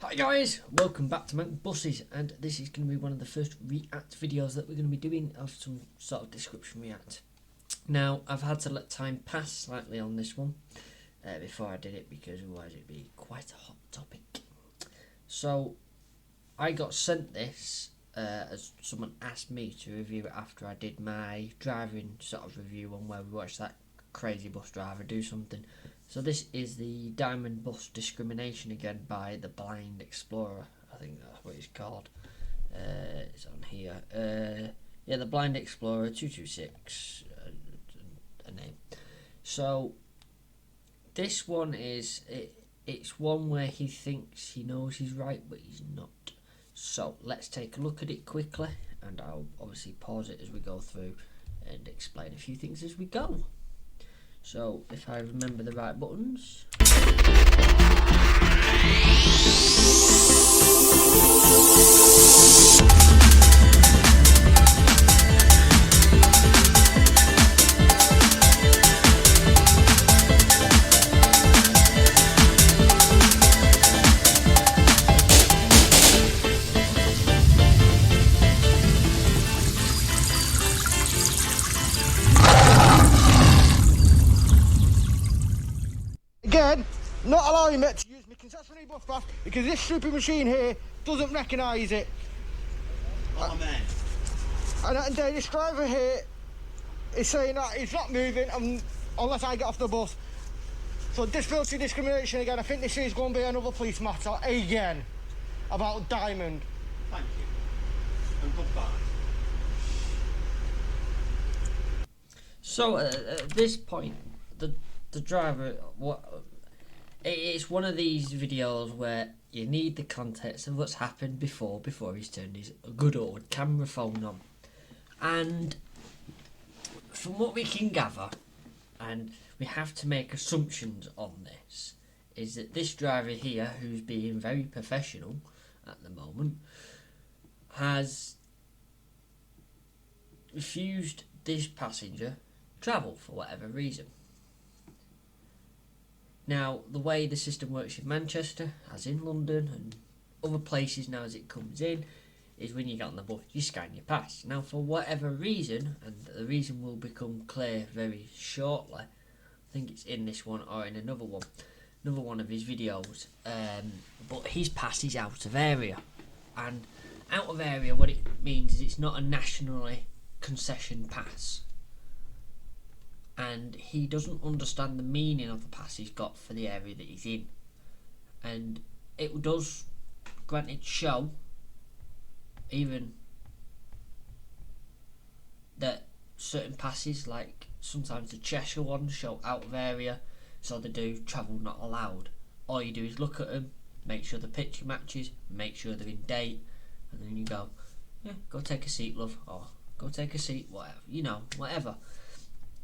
Hi guys, welcome back to Mancbuses, and this is going to be one of the first React videos that we're going to be doing of some sort of description React. Now, I've had to let time pass slightly on this one before I did it, because otherwise it'd be quite a hot topic. So, I got sent this as someone asked me to review it after I did my driving sort of review on where we watched that crazy bus driver do something. So this is the Diamond Bus Discrimination again by the Blind Explorer. I think that's what it's called. It's on here. Yeah, the Blind Explorer 226, a name. So this one is it's one where he thinks he knows he's right, but he's not. So let's take a look at it quickly, and I'll obviously pause it as we go through and explain a few things as we go. So, if I remember the right buttons. Again, not allowing me to use my concessionary bus pass because this stupid machine here doesn't recognise it. Oh man. And then this driver here is saying that he's not moving unless I get off the bus. So disability discrimination again. I think this is going to be another police matter again about Diamond. Thank you. And goodbye. So, at this point, the driver, it's one of these videos where you need the context of what's happened before he's turned his good old camera phone on. And from what we can gather, and we have to make assumptions on this, is that this driver here, who's being very professional at the moment, has refused this passenger travel for whatever reason. Now, the way the system works in Manchester, as in London and other places now as it comes in, is when you get on the bus, you scan your pass. Now, for whatever reason, and the reason will become clear very shortly, I think it's in this one or in another one of his videos, but his pass is out of area. And out of area, what it means is it's not a nationally concession pass. And he doesn't understand the meaning of the pass he's got for the area that he's in. And it does, granted, show even that certain passes, like sometimes the Cheshire ones, show out of area, so they do travel not allowed. All you do is look at them, make sure the picture matches, make sure they're in date, and then you go, yeah, go take a seat, love, or go take a seat, whatever, whatever.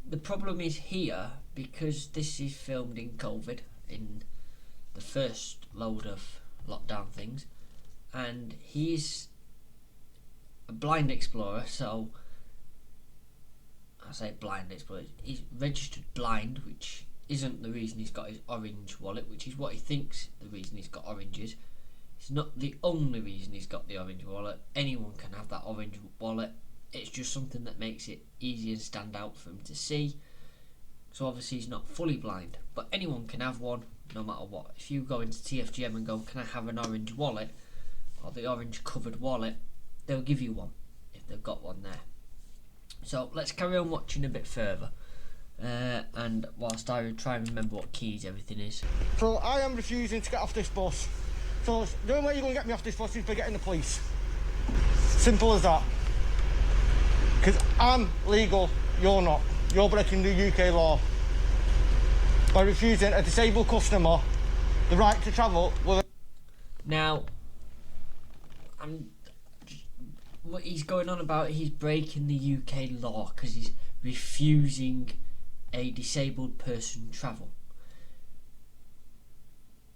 The problem is here, because this is filmed in COVID, in the first load of lockdown things, and he's a blind explorer, so I say blind explorer, he's registered blind, which isn't the reason he's got his orange wallet, which is what he thinks the reason he's got orange is. It's not the only reason he's got the orange wallet. Anyone can have that orange wallet. It's just something that makes it easy and stand out for him to see. So obviously he's not fully blind, but anyone can have one no matter what. If you go into TFGM and go, can I have an orange wallet, or the orange covered wallet, they'll give you one if they've got one there. So let's carry on watching a bit further, and whilst I try and remember what keys everything is. So I am refusing to get off this bus. So the only way you're going to get me off this bus is by getting the police. Simple as that. Because I'm legal, you're not. You're breaking the UK law by refusing a disabled customer the right to travel with. Now, what he's going on about, he's breaking the UK law because he's refusing a disabled person travel.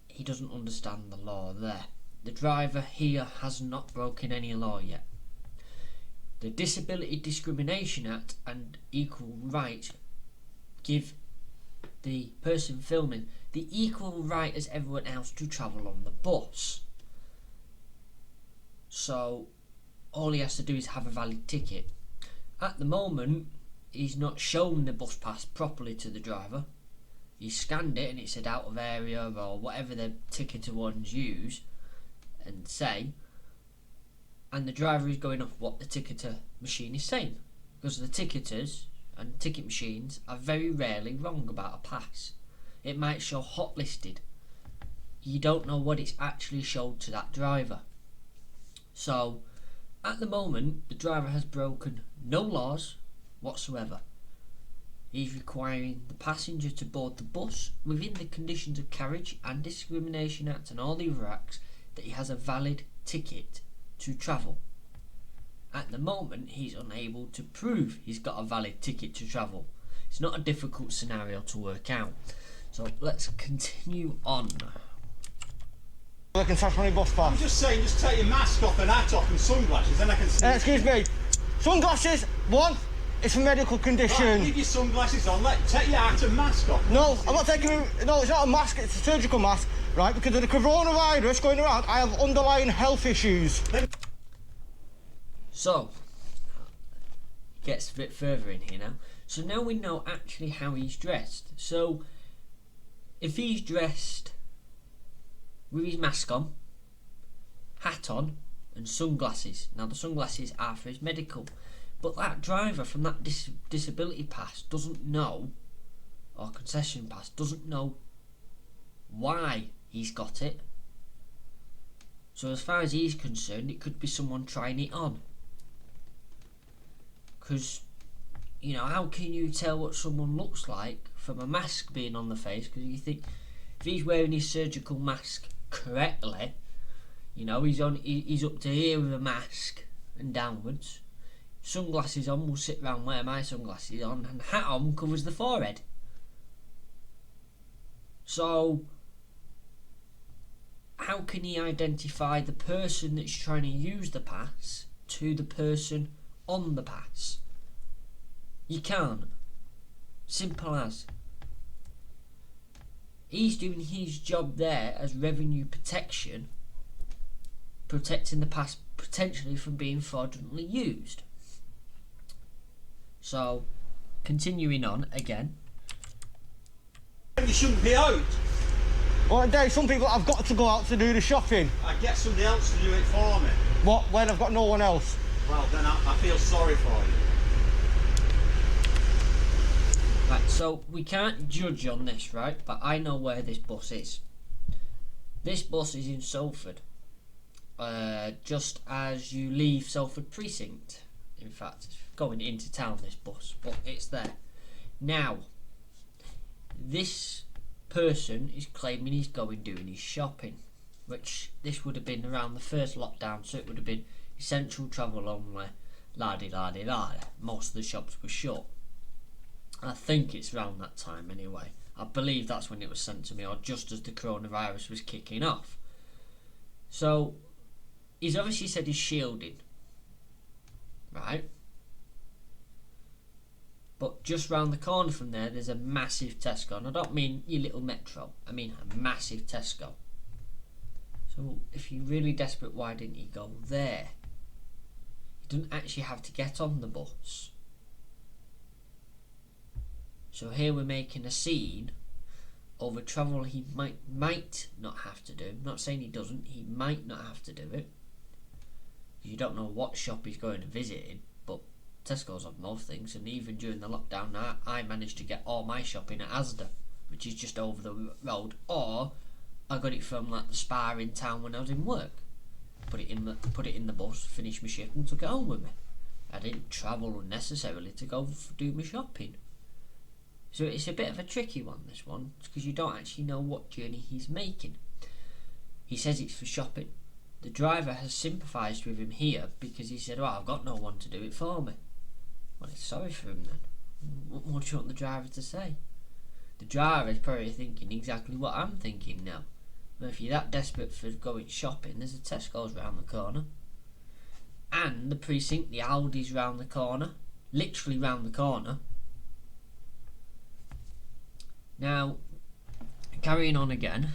He doesn't understand the law there. The driver here has not broken any law yet. The Disability Discrimination Act and Equal Rights give the person filming the equal right as everyone else to travel on the bus. So all he has to do is have a valid ticket. At the moment, he's not shown the bus pass properly to the driver. He scanned it and it said out of area or whatever the ticketer ones use and say, and the driver is going off what the ticketer machine is saying, because the ticketers and ticket machines are very rarely wrong about a pass. It might show hot listed. You don't know what it's actually showed to that driver. So at the moment, the driver has broken no laws whatsoever. He's requiring the passenger to board the bus within the conditions of carriage and Discrimination Act and all the other acts, that he has a valid ticket to travel. At the moment, he's unable to prove he's got a valid ticket to travel. It's not a difficult scenario to work out. So let's continue on. Looking for bus pass. I'm just saying, just take your mask off and hat off and sunglasses, then I can see. Excuse me. Sunglasses, one, it's for medical condition. Right, leave your sunglasses on, take your hat and mask off. No, I'm not taking. No, it's not a mask. It's a surgical mask, right? Because of the coronavirus going around, I have underlying health issues. So, it gets a bit further in here now. So now we know actually how he's dressed. So, if he's dressed with his mask on, hat on, and sunglasses. Now the sunglasses are for his medical. But that driver from that disability pass doesn't know, or concession pass, doesn't know why he's got it. So as far as he's concerned, it could be someone trying it on. Because, you know, how can you tell what someone looks like from a mask being on the face? Because you think, if he's wearing his surgical mask correctly, you know, he's up to here with a mask and downwards. Sunglasses on will sit round where my sunglasses on, and hat on covers the forehead. So how can he identify the person that's trying to use the pass to the person on the pass? You can't. Simple as. He's doing his job there as revenue protection, protecting the pass potentially from being fraudulently used. So, continuing on again. You shouldn't be out. One day, some people have got to go out to do the shopping. I'd get somebody else to do it for me. What? When I've got no one else? Well, then I feel sorry for you. Right, so we can't judge on this, right? But I know where this bus is. This bus is in Salford. Just as you leave Salford Precinct. In fact, it's going into town, this bus, but it's there. Now, this person is claiming he's going doing his shopping, which this would have been around the first lockdown, so it would have been essential travel only, la-di-la-di-la. Most of the shops were shut. I think it's around that time anyway. I believe that's when it was sent to me, or just as the coronavirus was kicking off. So, he's obviously said he's shielding, right? But just round the corner from there, there's a massive Tesco. And I don't mean your little Metro, I mean a massive Tesco. So if you're really desperate, why didn't you go there? You didn't actually have to get on the bus. So here we're making a scene over travel he might not have to do. I'm not saying he doesn't, he might not have to do it. You don't know what shop he's going to visit in, but Tesco's on most things, and even during the lockdown I managed to get all my shopping at Asda, which is just over the road, or I got it from like the Spar in town when I was in work. Put it in the bus, finished my shift and took it home with me. I didn't travel unnecessarily to go do my shopping. So it's a bit of a tricky one, this one, because you don't actually know what journey he's making. He says it's for shopping. The driver has sympathised with him here because he said, I've got no one to do it for me. Well, it's sorry for him then. What more do you want the driver to say? The driver is probably thinking exactly what I'm thinking now. Well, if you're that desperate for going shopping, there's a Tesco's round the corner. And the precinct, the Aldi's round the corner. Literally round the corner. Now, carrying on again,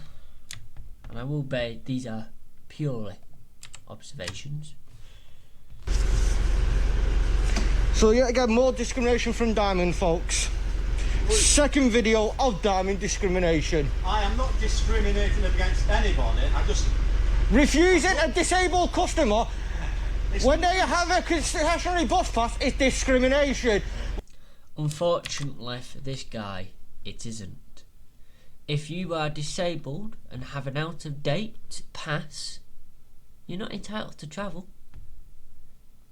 and I will say these are purely observations. So yet again, more discrimination from Diamond, folks. Second video of Diamond discrimination. I am not discriminating against anybody. I just Refusing a disabled customer when they have a concessionary bus pass is discrimination. Unfortunately for this guy, it isn't. If you are disabled and have an out-of-date pass, you're not entitled to travel.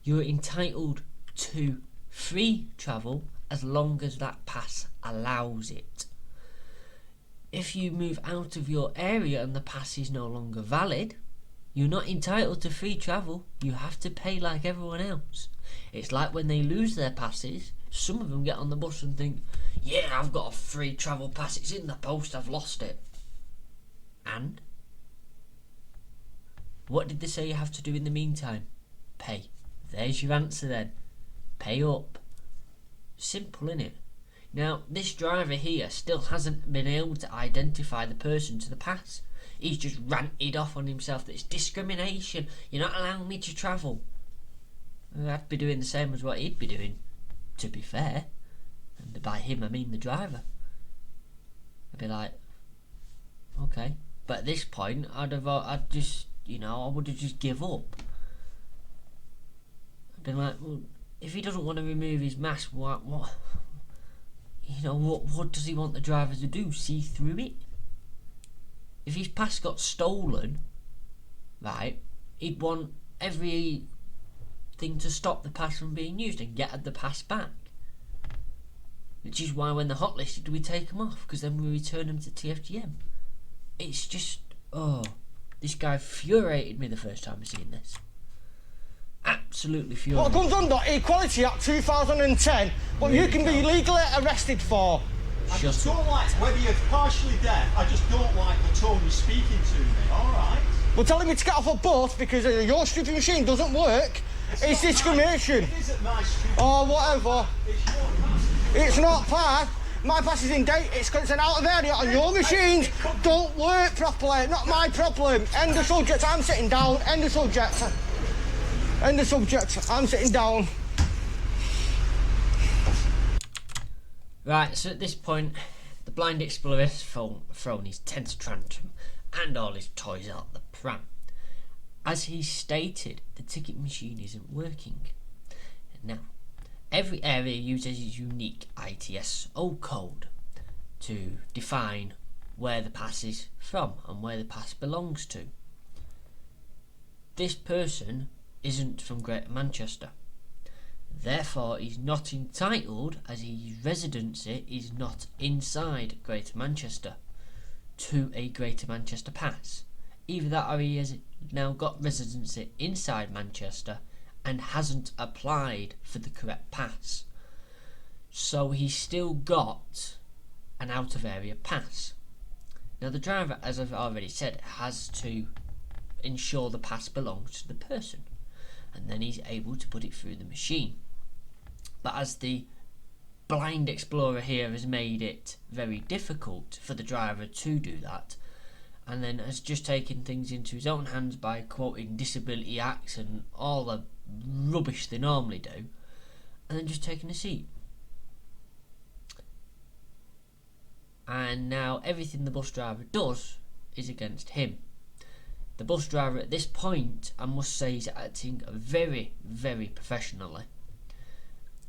You're entitled to free travel as long as that pass allows it. If you move out of your area and the pass is no longer valid, you're not entitled to free travel. You have to pay like everyone else. It's like when they lose their passes, some of them get on the bus and think, yeah, I've got a free travel pass, it's in the post, I've lost it. And? What did they say you have to do in the meantime? Pay. There's your answer then. Pay up. Simple, innit? Now, this driver here still hasn't been able to identify the person to the pass. He's just ranted off on himself that it's discrimination. You're not allowing me to travel. I'd be doing the same as what he'd be doing, to be fair. And by him, I mean the driver. I'd be like, okay. But at this point, I would have just give up. I'd been like, well, if he doesn't want to remove his mask, what does he want the driver to do? See through it? If his pass got stolen, right, he'd want everything to stop the pass from being used and get the pass back. Which is why when they're hot listed, we take them off, because then we return them to TFGM. It's just, this guy infuriated me the first time I seen this. Absolutely furious. What comes under Equality Act 2010, what you can be legally arrested for. I just don't like, whether you're partially deaf, I just don't like the tone you're speaking to me, alright? Well, telling me to get off a bus because your stupid machine doesn't work is discrimination. It isn't my stupid. Or whatever. It's your pass. It's not pass. My pass is in date, it's an out of area and your machines don't work properly. Not my problem. End of subject, I'm sitting down. End of subject. End of subject, I'm sitting down. Right, so at this point, the blind explorer has thrown his tense tantrum and all his toys out the pram. As he stated, the ticket machine isn't working. Now, every area uses its unique ITSO code to define where the pass is from and where the pass belongs to. This person isn't from Greater Manchester. Therefore, he's not entitled, as his residency is not inside Greater Manchester, to a Greater Manchester pass. Either that or he has now got residency inside Manchester and hasn't applied for the correct pass. So he's still got an out of area pass. Now the driver, as I've already said, has to ensure the pass belongs to the person, and then he's able to put it through the machine. But as the blind explorer here has made it very difficult for the driver to do that, and then has just taken things into his own hands by quoting disability acts and all the rubbish they normally do, and then just taking a seat. And now everything the bus driver does is against him. The bus driver at this point, I must say, is acting very, very professionally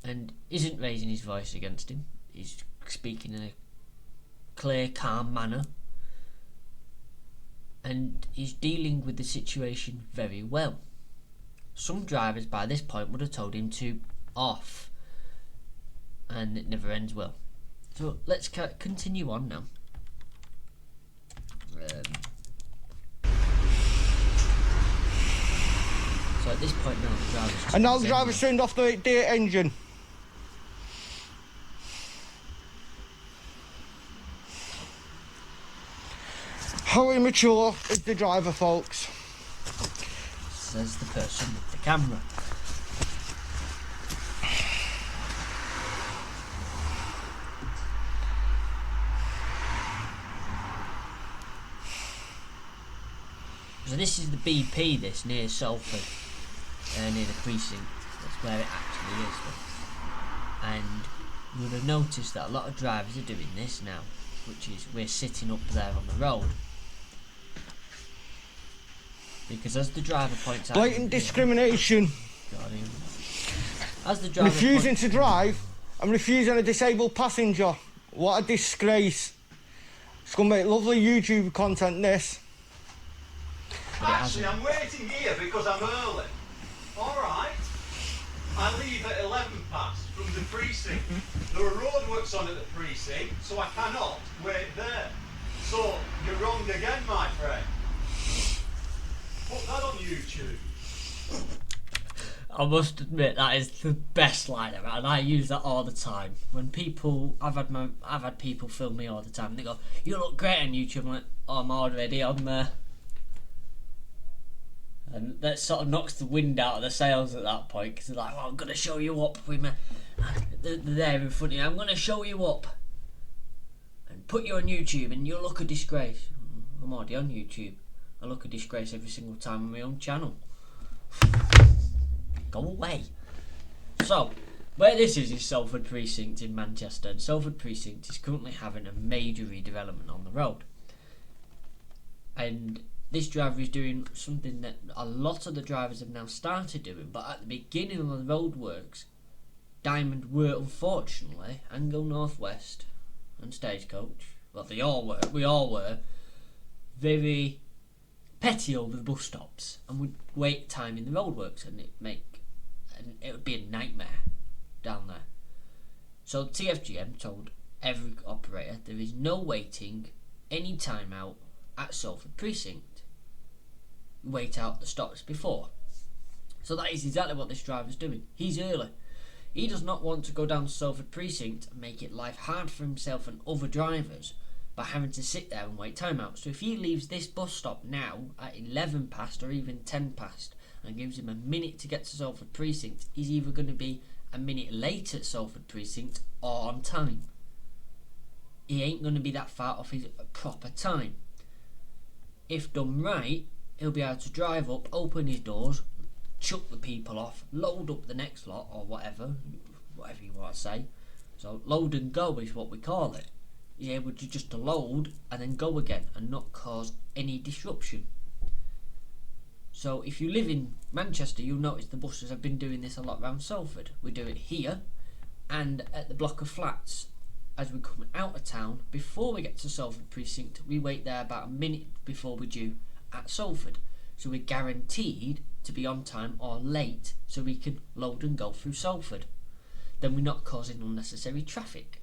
and isn't raising his voice against him. He's speaking in a clear, calm manner, and he's dealing with the situation very well. Some drivers by this point would have told him to off, and it never ends well. So let's continue on now. So at this point now the driver's... And now the driver's turned off the engine. How immature is the driver, folks? Says the person with the camera. So this is the BP, this, near Salford, near the precinct. That's where it actually is. And you would have noticed that a lot of drivers are doing this now, which is we're sitting up there on the road. Because as the driver points out... Blatant discrimination. As the driver refusing to drive and refusing a disabled passenger. What a disgrace. It's going to make lovely YouTube content, this. Actually, I'm waiting here because I'm early. Alright. I leave at 11 past from the precinct. There are roadworks on at the precinct, so I cannot wait there. So, you're wrong again, my friend. Put that on YouTube. I must admit that is the best line ever, and I use that all the time. When people, I've had people film me all the time, and they go, "You look great on YouTube." I'm like, "Oh, I'm already on there," and that sort of knocks the wind out of the sails at that point, because they're like, "Well, I'm gonna show you up with me." They're there in front of you. I'm gonna show you up and put you on YouTube, and you'll look a disgrace. I'm already on YouTube. I look a disgrace every single time on my own channel. Go away. So, where this is Salford Precinct in Manchester, and Salford Precinct is currently having a major redevelopment on the road. And this driver is doing something that a lot of the drivers have now started doing, but at the beginning of the roadworks, Diamond were, unfortunately, Angle Northwest and Stagecoach, well, we all were, very petty over the bus stops and would wait time in the roadworks, and it would be a nightmare down there. So TFGM told every operator there is no waiting any time out at Salford Precinct. Wait out the stops before. So that is exactly what this driver's doing. He's early. He does not want to go down to Salford Precinct and make it life hard for himself and other drivers by having to sit there and wait time out. So if he leaves this bus stop now at 11 past or even 10 past and gives him a minute to get to Salford Precinct, he's either going to be a minute late at Salford Precinct or on time. He ain't going to be that far off his proper time. If done right, he'll be able to drive up, open his doors, chuck the people off, load up the next lot or whatever you want to say. So load and go is what we call it. He's able to just load and then go again and not cause any disruption. So if you live in Manchester, you'll notice the buses have been doing this a lot around Salford. We do it here and at the block of flats. As we come out of town, before we get to Salford Precinct, we wait there about a minute before we're due at Salford. So we're guaranteed to be on time or late so we can load and go through Salford. Then we're not causing unnecessary traffic.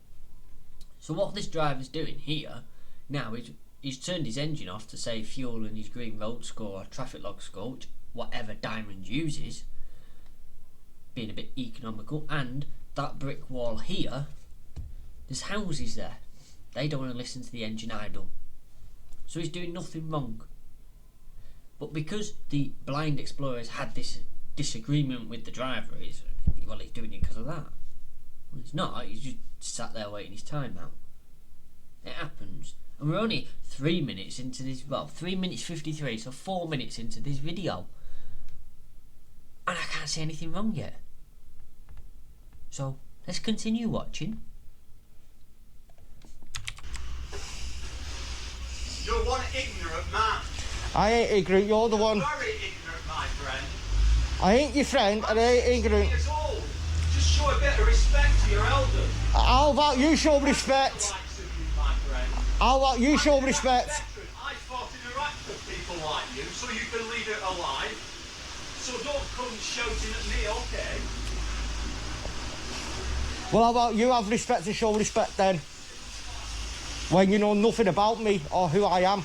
So what this driver's doing here now is he's turned his engine off to save fuel in his green road score or traffic log score, whatever Diamond uses, being a bit economical. And that brick wall here, there's houses there. They don't want to listen to the engine idle. So he's doing nothing wrong. But because the blind explorers had this disagreement with the driver, he's doing it because of that. Well, it's not. He's just sat there waiting his time out. It happens. And we're only 3 minutes into this, 3 minutes 53, so 4 minutes into this video. And I can't see anything wrong yet. So, let's continue watching. You're one ignorant man. I ain't ignorant, you're the one. Very ignorant, my friend. I ain't your friend and I ain't ignorant. Years old. Just show a bit of respect to your elders. How about you show respect? How about you show respect? I fought in Iraq with people like you, so you can leave it alive. So don't come shouting at me, okay? Well, how about you have respect to show respect then? When you know nothing about me or who I am.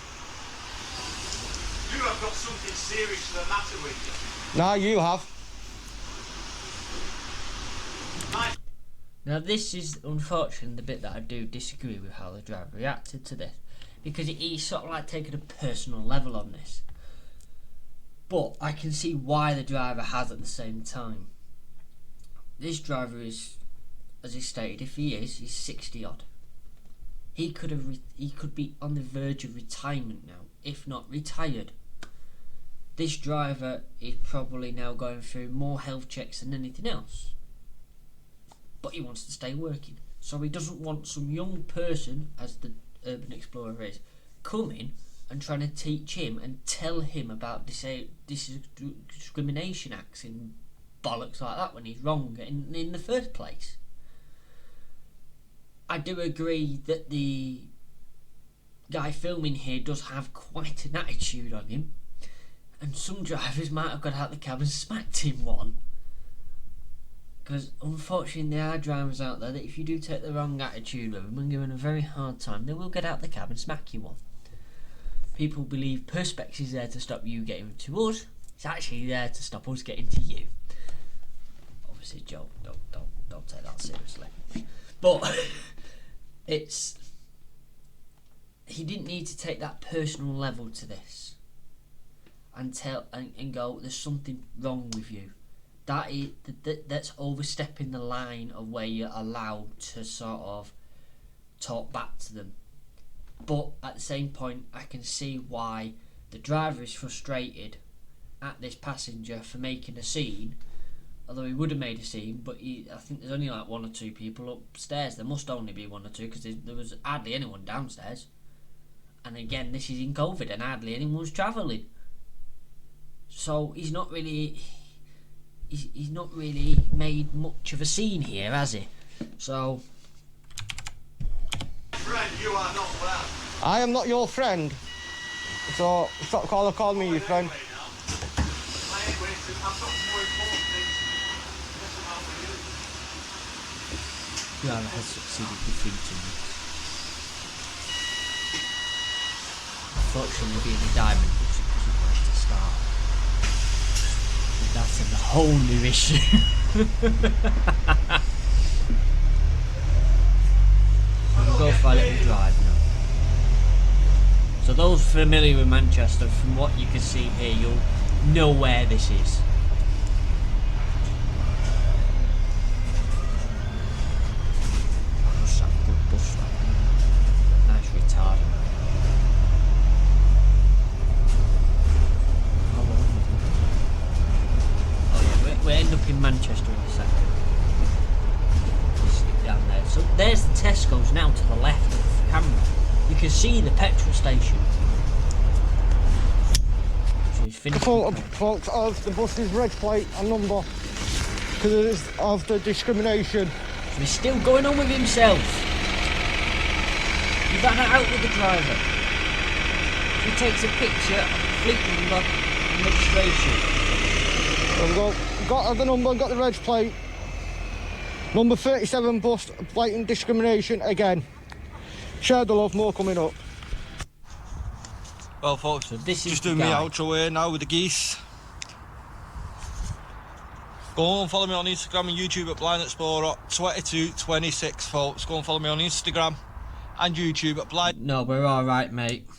You have got something seriously the matter with you. Nah, you have. Now this is unfortunately the bit that I do disagree with how the driver reacted to this, because he's sort of like taking a personal level on this. But I can see why the driver has at the same time. This driver is, as he stated, if he is, he's 60 odd. He could be on the verge of retirement now, if not retired. this driver is probably now going through more health checks than anything else. But he wants to stay working. So he doesn't want some young person, as the Urban Explorer is, coming and trying to teach him and tell him about discrimination acts and bollocks like that when he's wrong in the first place. I do agree that the guy filming here does have quite an attitude on him, and some drivers might have got out the cab and smacked him one. Because unfortunately there are drivers out there that if you do take the wrong attitude with them and give them a very hard time, they will get out the cab and smack you one. People believe Perspex is there to stop you getting to us. It's actually there to stop us getting to you. Obviously, Joe, don't take that seriously. But he didn't need to take that personal level to this and tell and go, there's something wrong with you. That's overstepping the line of where you're allowed to sort of talk back to them. But at the same point, I can see why the driver is frustrated at this passenger for making a scene. Although he would have made a scene, but I think there's only like 1 or 2 people upstairs. There must only be 1 or 2 because there was hardly anyone downstairs. And again, this is in COVID and hardly anyone's travelling. So he's not really made much of a scene here, has he? So, Friend, you are not well. I am not your friend. So stop calling me your friend. Anyway, now. Anyway, I've got some more important things to talk about with you. Driver has succeeded defeating me. Unfortunately, being a diamond doesn't like to start. But that's a whole new issue. We'll go for a little drive now. So those familiar with Manchester, from what you can see here, you'll know where this is. Must have a good bus stop. Nice retard. Oh yeah, we'll end up in Manchester in a second. Stick down there. So there's the Tesco's now to the left of the camera. You can see the petrol station. So he's finished. Folks, of the bus's red plate and number because of the discrimination. So he's still going on with himself. He ran it out with the driver. He takes a picture of the fleet number and registration. There we go. Got the number, got the red plate. Number 37 bus, blatant discrimination again. Share the love, more coming up. Well folks, So this is just the doing my guy. outro here now with the geese. Go and follow me on Instagram and YouTube at Blind Explorer 2226 folks. Go and follow me on Instagram and YouTube at Blind. No, we're alright, mate.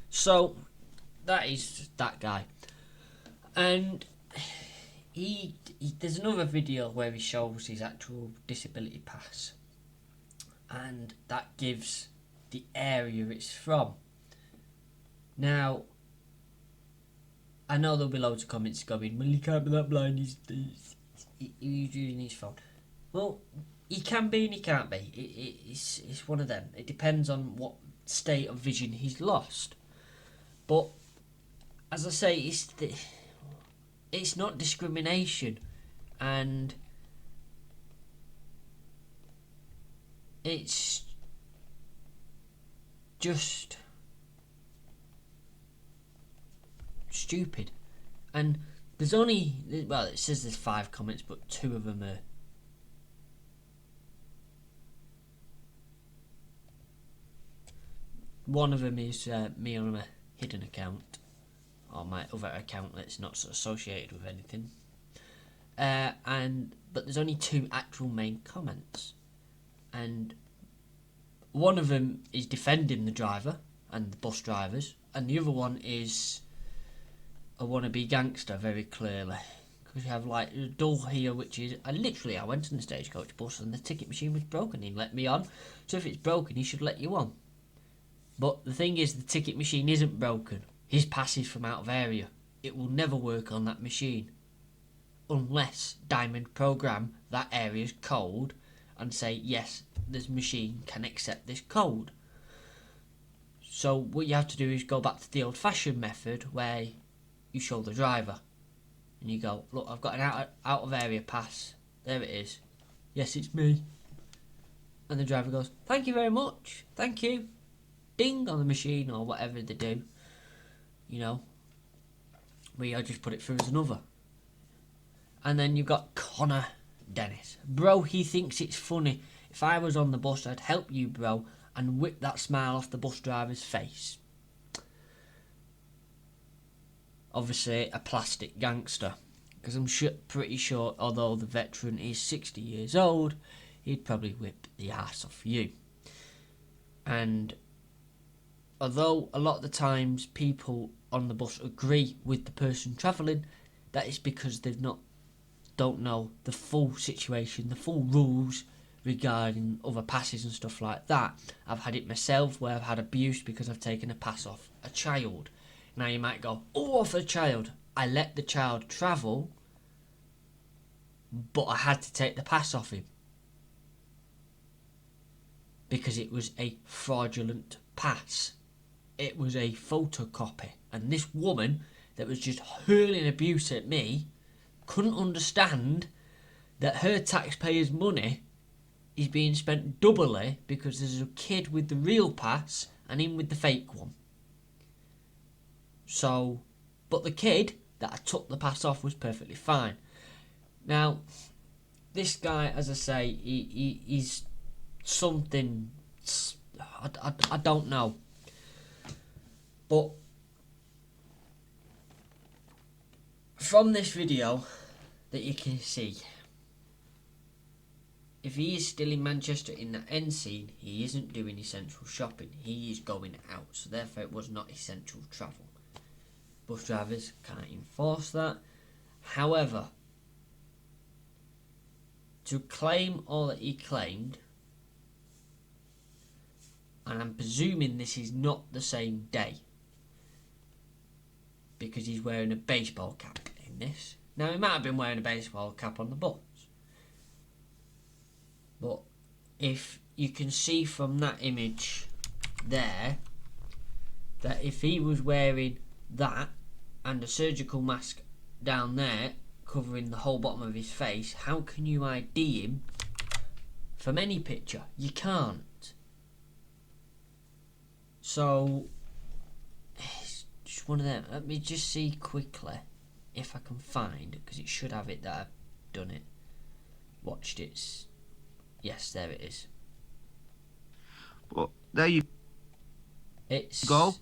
So, that is that guy. And there's another video where he shows his actual disability pass. And that gives the area it's from. Now, I know there'll be loads of comments going, well, he can't be that blind, he's using his phone. Well, he can be and he can't be. It's one of them. It depends on what state of vision he's lost. But, as I say, it's not discrimination. And it's just stupid. And there's only, well, it says there's 5 comments, but 2 of them are one of them is me on a hidden account, or my other account that's not associated with anything. But there's only 2 actual main comments, and one of them is defending the driver and the bus drivers, and the other one is a wannabe gangster, very clearly. Because you have like a dull here, which is I went on the stagecoach bus and the ticket machine was broken. He let me on, so if it's broken, he should let you on. But the thing is, the ticket machine isn't broken. his pass is from out of area. It will never work on that machine unless Diamond program that area's code and say, yes, this machine can accept this code. So what you have to do is go back to the old-fashioned method where you show the driver and you go, look, I've got an out of area pass. There it is. Yes, it's me. And the driver goes, thank you very much. Thank you. Ding on the machine or whatever they do. You know. I just put it through as another. And then you've got Connor Dennis. Bro, he thinks it's funny. If I was on the bus, I'd help you, bro, and whip that smile off the bus driver's face. Obviously, a plastic gangster. Because I'm pretty sure, although the veteran is 60 years old, he'd probably whip the ass off you. And although a lot of the times people on the bus agree with the person travelling, that is because they don't know the full situation, the full rules regarding other passes and stuff like that. I've had it myself where I've had abuse because I've taken a pass off a child. Now you might go, oh, off a child. I let the child travel, but I had to take the pass off him because it was a fraudulent pass. It was a photocopy. And this woman that was just hurling abuse at me couldn't understand that her taxpayers' money is being spent doubly because there's a kid with the real pass and him with the fake one. So, but the kid that I took the pass off was perfectly fine. Now, this guy, as I say, he's something, I don't know. But from this video that you can see, if he is still in Manchester in that end scene, he isn't doing essential shopping. He is going out, so therefore it was not essential travel. Bus drivers can't enforce that. However, to claim all that he claimed, and I'm presuming this is not the same day, because he's wearing a baseball cap in this. Now, he might have been wearing a baseball cap on the bus, but if you can see from that image there, that if he was wearing that and a surgical mask down there covering the whole bottom of his face, how can you ID him from any picture? You can't. So it's just one of them. Let me just see quickly if I can find, because it should have it that I've done it, watched it. Yes, there it is. Well, there you It's go.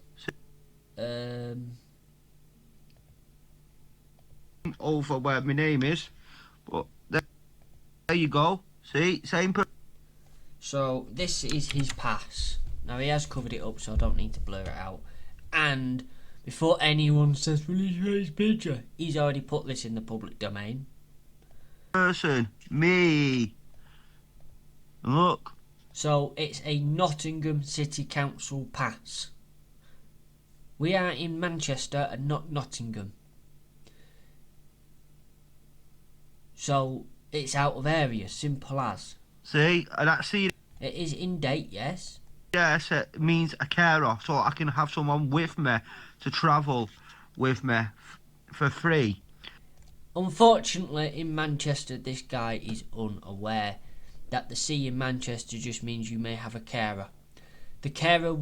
Over where my name is, but there you go. See, same person. So this is his pass. Now he has covered it up, so I don't need to blur it out. And before anyone says, well, he's his picture, he's already put this in the public domain. Person, me. Look. So it's a Nottingham City Council pass. We are in Manchester and not Nottingham. So it's out of area, simple as. See, and that's see. It is in date, yes. Yes, it means a carer, so I can have someone with me to travel with me for free. Unfortunately, in Manchester, this guy is unaware that the C in Manchester just means you may have a carer. The carer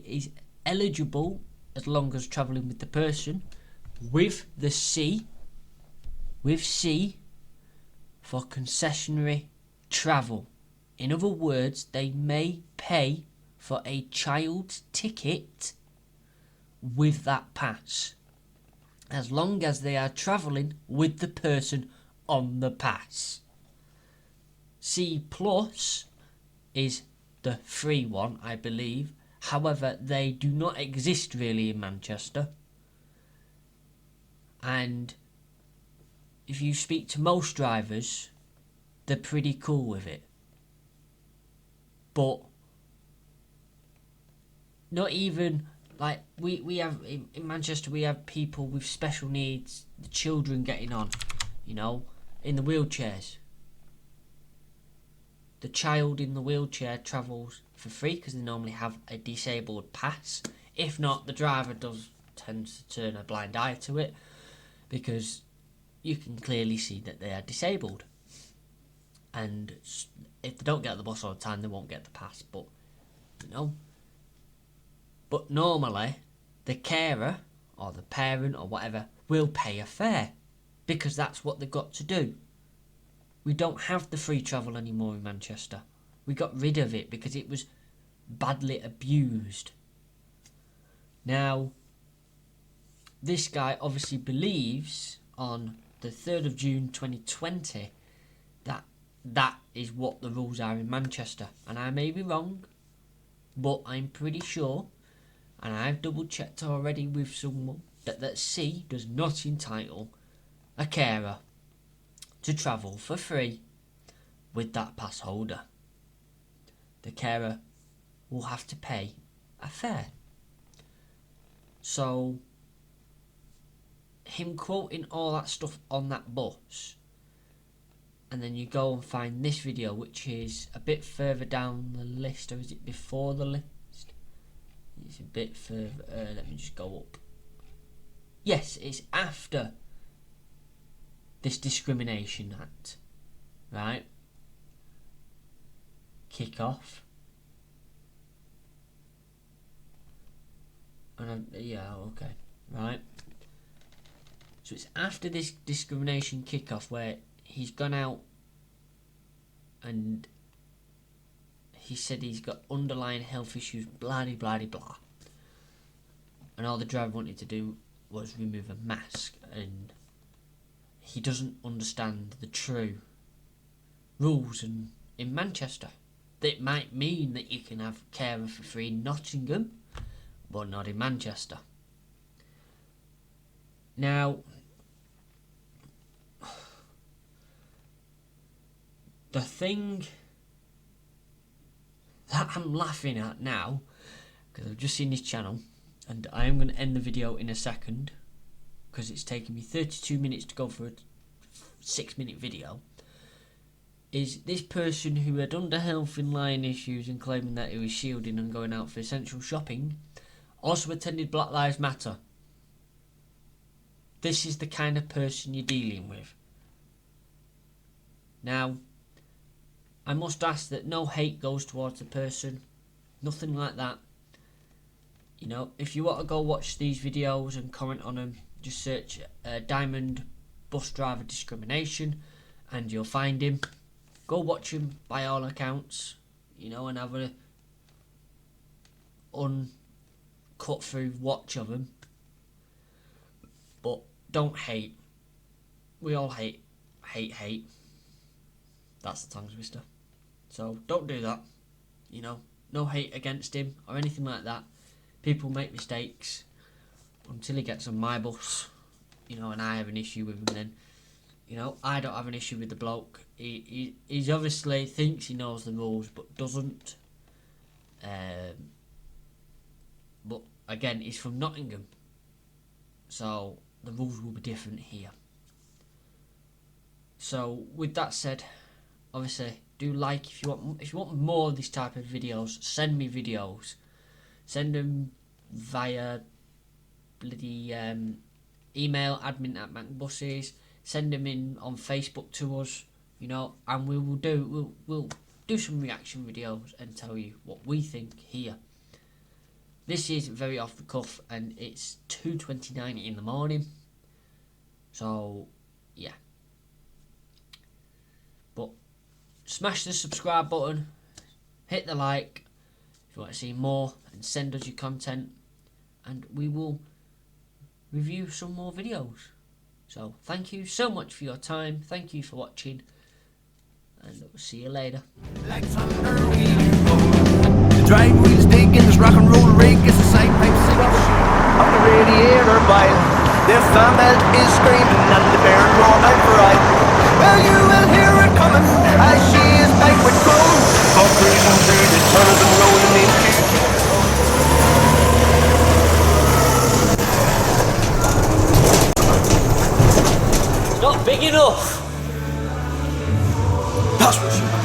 is eligible as long as travelling with the person, with the C, for concessionary travel. In other words, they may pay for a child's ticket with that pass, as long as they are travelling with the person on the pass. C plus is the free one, I believe. However, they do not exist really in Manchester. And if you speak to most drivers, they're pretty cool with it. But not even Like we have in Manchester, we have people with special needs, the children getting on, you know, in the wheelchairs. The child in the wheelchair travels for free because they normally have a disabled pass. If not, the driver does tend to turn a blind eye to it because you can clearly see that they are disabled. And if they don't get the bus all the time, they won't get the pass. But, you know. But normally, the carer or the parent or whatever will pay a fare because that's what they've got to do. We don't have the free travel anymore in Manchester. We got rid of it because it was badly abused. Now, this guy obviously believes on the 3rd of June 2020 that that is what the rules are in Manchester. And I may be wrong, but I'm pretty sure, and I've double checked already with someone, that C does not entitle a carer to travel for free with that pass holder. The carer will have to pay a fare. So, him quoting all that stuff on that bus, and then you go and find this video, which is a bit further down the list, or is it before the list? It's a bit further, let me just go up. Yes, it's after this Discrimination Act, right? Kick off. Yeah, okay, right. So it's after this discrimination kick-off where he's gone out and he said he's got underlying health issues, blah de blah de blah. And all the driver wanted to do was remove a mask, and he doesn't understand the true rules in Manchester. That might mean that you can have carer for free in Nottingham, but not in Manchester. Now, the thing that I'm laughing at now, because I've just seen his channel, and I am going to end the video in a second, because it's taken me 32 minutes to go for a 6-minute video, is this person who had underlying issues and claiming that he was shielding and going out for essential shopping also attended Black Lives Matter. This is the kind of person you're dealing with. Now, I must ask that no hate goes towards the person, nothing like that. You know, if you want to go watch these videos and comment on them, just search Diamond Bus Driver Discrimination and you'll find him. Go watch him by all accounts, you know, and have a uncut through watch of him. But don't hate. We all hate. That's the tongue twister. So don't do that. You know, no hate against him or anything like that. People make mistakes until he gets on my bus, you know, and I have an issue with him. Then, you know, I don't have an issue with the bloke. He's obviously thinks he knows the rules but doesn't. But again, he's from Nottingham, so the rules will be different here. So with that said, obviously do like if you want more of this type of videos. Send me videos. Send them via bloody email, admin@Mancbuses. Send them in on Facebook to us, you know, and we'll do some reaction videos and tell you what we think here. This is very off the cuff, and it's 2:29 in the morning. So yeah. But smash the subscribe button, hit the like if you want to see more, and send us your content, and we will review some more videos. So thank you so much for your time. Thank you for watching, and we'll see you later. Like thunder we go. The drive wheels digging, this rock and roll rig is a side pipe singing of the radiator bile. The fan belt is screaming and the bear roar out for ride. Well, you will hear it coming as she is back with cold. Up cruising through the tunnels and rolling into Big enough. That's what she